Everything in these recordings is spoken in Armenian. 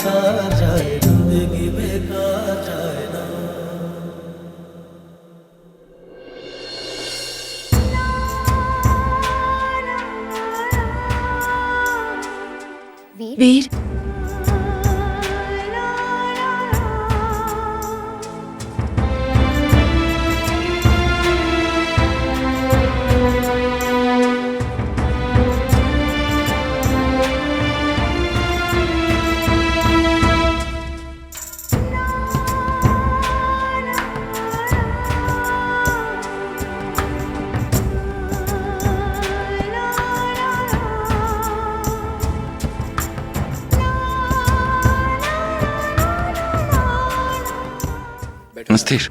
बेकार जाए जिंदगी बेकार जाए ना वीर Նստիր։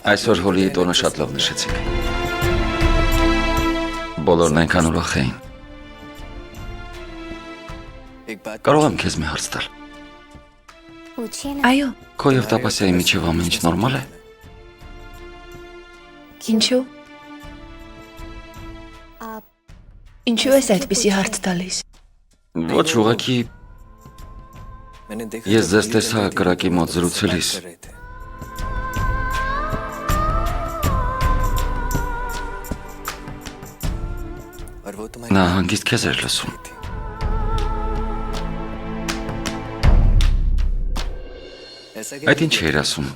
Այսօր հոլիի տոնը շատ լավ նշեցիք։ Բոլորն այնքան ուրախ էին։ Կարող եմ քեզ մի հարց տալ։ այո Քո եւ Տապասյայի միջև ամեն ինչ նորմալ է։ ինչու ինչու ես այդպիսի հարց տալիս Ոչ ուղղակի ես ձեզ տեսա կրակի մոտ զրուցելիս։ Նա հանգիստ քեզ էր լսում։ Այդ ինչ էր ասում։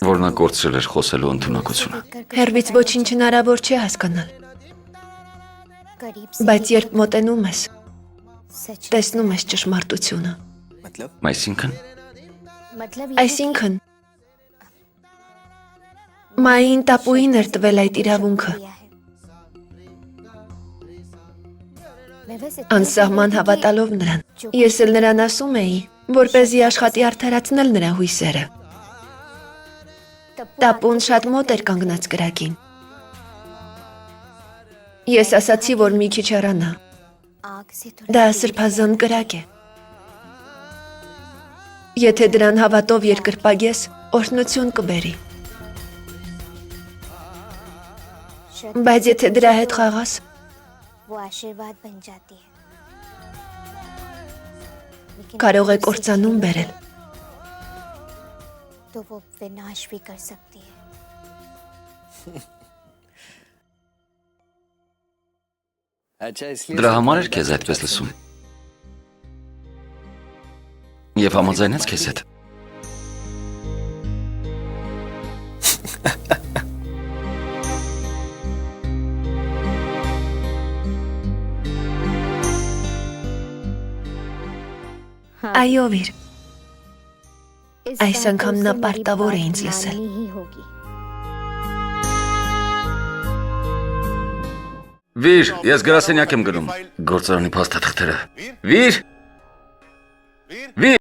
Որ նա կորցրել էր խոսելու ընդունակությունը։ հերվից ոչինչ հնարավոր չէ հասկանալ բայց երբ մոտենում ես տեսնում ես ճշմարտությունը այսինքն Մային տապուին էր տվել այդ իրավունքը անսահման հավատալով նրան ես էլ նրան ասում էի որպեսզի աշխատի արդարացնել նրա հույսերը Տապուն շատ մոտ էր կանգնած կրակին Ես ասացի, որ մի քիչ հեռանա Դա սրբազան կրակ է Եթե դրան հավատով երկրպագես, օրհնություն կբերի Բայց եթե դրա հետ խաղաս Կարող է կործանում բերել Դրա համար էր քեզ այդպես լսում։ Եվ համաձայնեց քեզ հետ։ Այո, վիր Այս անգամ նա պարտավոր է ինձ լսել Վիր, ես գրասենյակ եմ գնում։ Գործարանի փաստաթղթերը։ Վիր։ Վիր